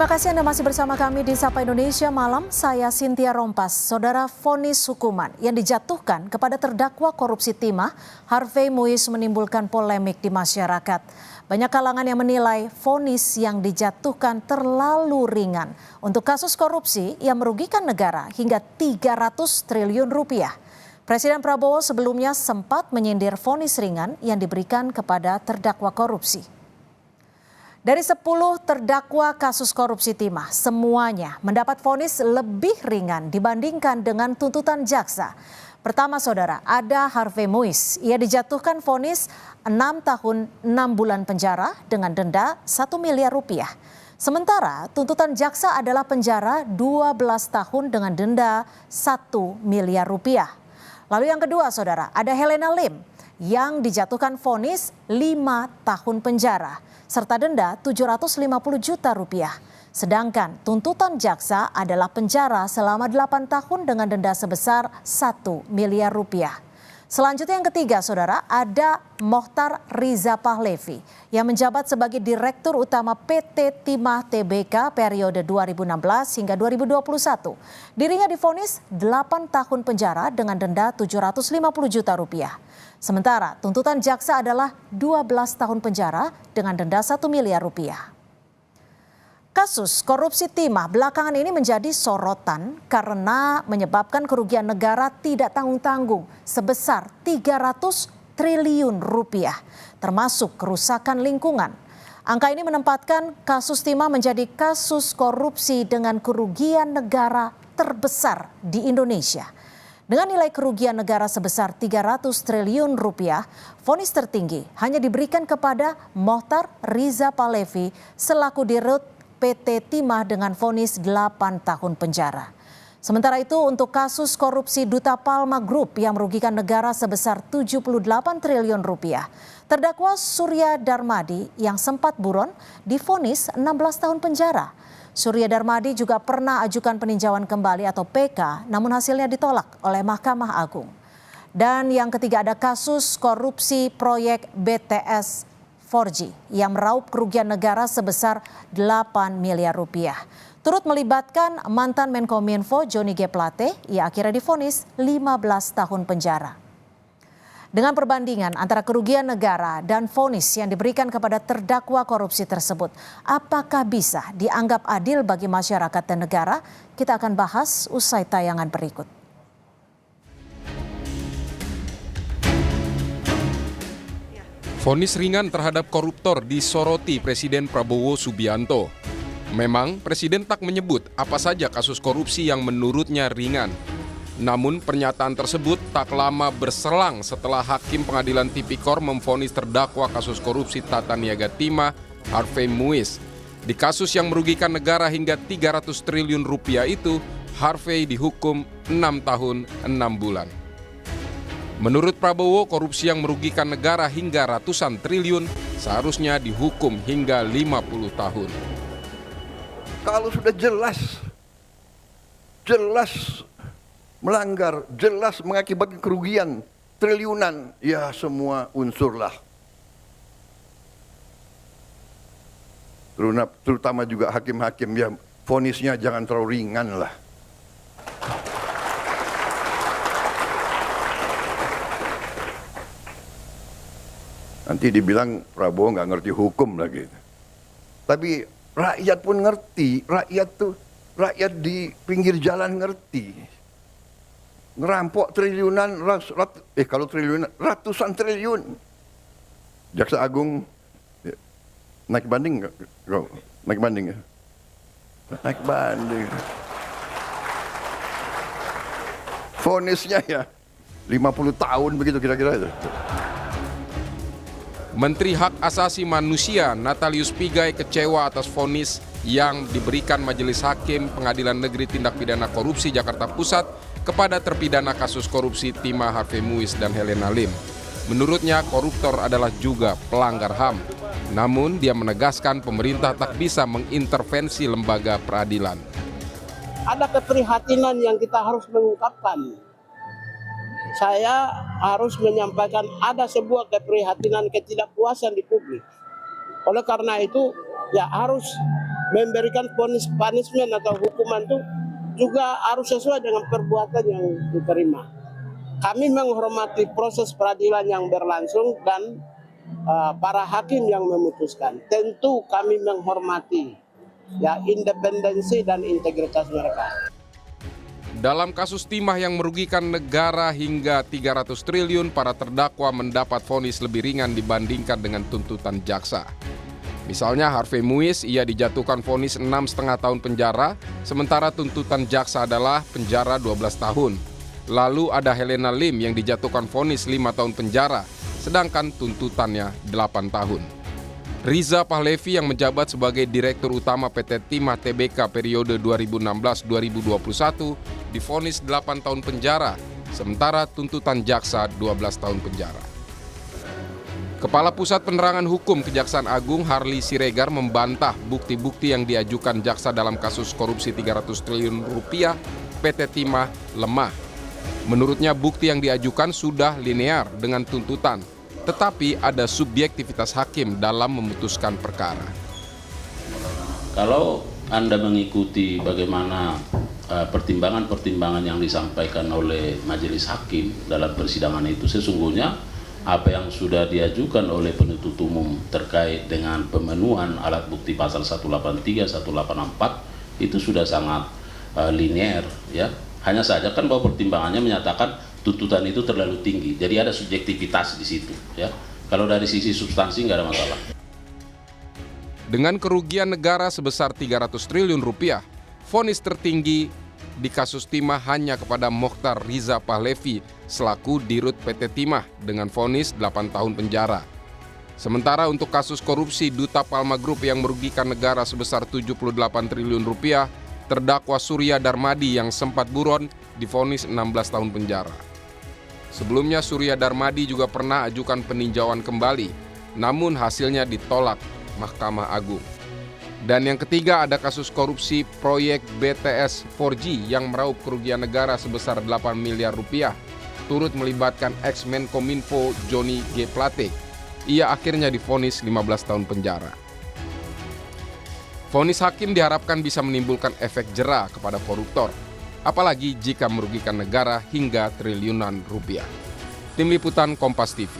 Terima kasih Anda masih bersama kami di Sapa Indonesia Malam. Saya Cynthia Rompas. Saudara, vonis hukuman yang dijatuhkan kepada terdakwa korupsi timah Harvey Muiz menimbulkan polemik di masyarakat. Banyak kalangan yang menilai vonis yang dijatuhkan terlalu ringan untuk kasus korupsi yang merugikan negara hingga 300 triliun rupiah. Presiden Prabowo sebelumnya sempat menyindir vonis ringan yang diberikan kepada terdakwa korupsi. Dari 10 terdakwa kasus korupsi timah, semuanya mendapat vonis lebih ringan dibandingkan dengan tuntutan jaksa. Pertama saudara, ada Harvey Muiz. Ia dijatuhkan vonis 6 tahun 6 bulan penjara dengan denda 1 miliar rupiah. Sementara tuntutan jaksa adalah penjara 12 tahun dengan denda 1 miliar rupiah. Lalu yang kedua saudara, ada Helena Lim yang dijatuhkan vonis 5 tahun penjara serta denda 750 juta rupiah. Sedangkan tuntutan jaksa adalah penjara selama 8 tahun dengan denda sebesar 1 miliar rupiah. Selanjutnya yang ketiga saudara, ada Mohtar Riza Pahlevi yang menjabat sebagai Direktur Utama PT Timah Tbk periode 2016 hingga 2021. Dirinya divonis 8 tahun penjara dengan denda 750 juta rupiah. Sementara tuntutan jaksa adalah 12 tahun penjara dengan denda 1 miliar rupiah. Kasus korupsi timah belakangan ini menjadi sorotan karena menyebabkan kerugian negara tidak tanggung-tanggung sebesar 300 triliun rupiah, termasuk kerusakan lingkungan. Angka ini menempatkan kasus timah menjadi kasus korupsi dengan kerugian negara terbesar di Indonesia. Dengan nilai kerugian negara sebesar 300 triliun rupiah, vonis tertinggi hanya diberikan kepada Mohtar Riza Pahlevi selaku Dirut PT Timah dengan vonis 8 tahun penjara. Sementara itu untuk kasus korupsi Duta Palma Group yang merugikan negara sebesar 78 triliun rupiah, terdakwa Surya Darmadi yang sempat buron divonis 16 tahun penjara. Surya Darmadi juga pernah ajukan peninjauan kembali atau PK, namun hasilnya ditolak oleh Mahkamah Agung. Dan yang ketiga ada kasus korupsi proyek BTS 4G yang meraup kerugian negara sebesar 8 miliar rupiah. Turut melibatkan mantan Menkominfo Johnny G. Plate, ia akhirnya divonis 15 tahun penjara. Dengan perbandingan antara kerugian negara dan vonis yang diberikan kepada terdakwa korupsi tersebut, apakah bisa dianggap adil bagi masyarakat dan negara? Kita akan bahas usai tayangan berikut. Vonis ringan terhadap koruptor disoroti Presiden Prabowo Subianto. Memang Presiden tak menyebut apa saja kasus korupsi yang menurutnya ringan. Namun pernyataan tersebut tak lama berselang setelah Hakim Pengadilan Tipikor memvonis terdakwa kasus korupsi tata niaga timah Harvey Muiz. Di kasus yang merugikan negara hingga 300 triliun rupiah itu, Harvey dihukum 6 tahun 6 bulan. Menurut Prabowo, korupsi yang merugikan negara hingga ratusan triliun seharusnya dihukum hingga 50 tahun. Kalau sudah jelas melanggar, jelas mengakibatkan kerugian triliunan, ya semua unsurlah. Terutama juga hakim-hakim ya, vonisnya jangan terlalu ringan lah. Nanti dibilang Prabowo nggak ngerti hukum lagi. Tapi rakyat pun ngerti, rakyat di pinggir jalan ngerti. Ngerampok triliunan, kalau triliunan, ratusan triliun. Jaksa Agung naik banding nggak? Naik banding ya? Naik banding. Vonisnya ya 50 tahun begitu kira-kira itu. Menteri Hak Asasi Manusia Natalius Pigai kecewa atas vonis yang diberikan Majelis Hakim Pengadilan Negeri Tindak Pidana Korupsi Jakarta Pusat kepada terpidana kasus korupsi timah Harvey Muiz dan Helena Lim. Menurutnya koruptor adalah juga pelanggar HAM. Namun dia menegaskan pemerintah tak bisa mengintervensi lembaga peradilan. Ada keprihatinan yang kita harus mengungkapkan. Saya harus menyampaikan ada sebuah keprihatinan ketidakpuasan di publik. Oleh karena itu ya harus memberikan punishment atau hukuman itu juga harus sesuai dengan perbuatan yang diterima. Kami menghormati proses peradilan yang berlangsung dan para hakim yang memutuskan. Tentu kami menghormati ya independensi dan integritas mereka. Dalam kasus timah yang merugikan negara hingga 300 triliun, para terdakwa mendapat vonis lebih ringan dibandingkan dengan tuntutan jaksa. Misalnya Harvey Muiz, ia dijatuhkan vonis 6,5 tahun penjara, sementara tuntutan jaksa adalah penjara 12 tahun. Lalu ada Helena Lim yang dijatuhkan vonis 5 tahun penjara, sedangkan tuntutannya 8 tahun. Riza Pahlevi yang menjabat sebagai Direktur Utama PT Timah Tbk periode 2016-2021 divonis 8 tahun penjara, sementara tuntutan jaksa 12 tahun penjara. Kepala Pusat Penerangan Hukum Kejaksaan Agung Harli Siregar membantah bukti-bukti yang diajukan jaksa dalam kasus korupsi 300 triliun rupiah PT Timah lemah. Menurutnya bukti yang diajukan sudah linear dengan tuntutan, tetapi ada subjektivitas hakim dalam memutuskan perkara. Kalau Anda mengikuti bagaimana pertimbangan-pertimbangan yang disampaikan oleh majelis hakim dalam persidangan itu, sesungguhnya apa yang sudah diajukan oleh penuntut umum terkait dengan pemenuhan alat bukti pasal 183, 184 itu sudah sangat linear, ya. Hanya saja kan bahwa pertimbangannya menyatakan tuntutan itu terlalu tinggi, jadi ada subjektivitas di situ, ya. Kalau dari sisi substansi nggak ada masalah. Dengan kerugian negara sebesar 300 triliun rupiah, vonis tertinggi di kasus Timah hanya kepada Mokhtar Riza Pahlevi selaku Dirut PT Timah dengan vonis 8 tahun penjara. Sementara untuk kasus korupsi Duta Palma Group yang merugikan negara sebesar 78 triliun rupiah, terdakwa Surya Darmadi yang sempat buron divonis 16 tahun penjara. Sebelumnya Surya Darmadi juga pernah ajukan peninjauan kembali, namun hasilnya ditolak Mahkamah Agung. Dan yang ketiga ada kasus korupsi proyek BTS 4G yang meraup kerugian negara sebesar 8 miliar rupiah, turut melibatkan ex-Menkominfo Johnny G. Plate. Ia akhirnya divonis 15 tahun penjara. Vonis hakim diharapkan bisa menimbulkan efek jera kepada koruptor, apalagi jika merugikan negara hingga triliunan rupiah. Tim Liputan Kompas TV.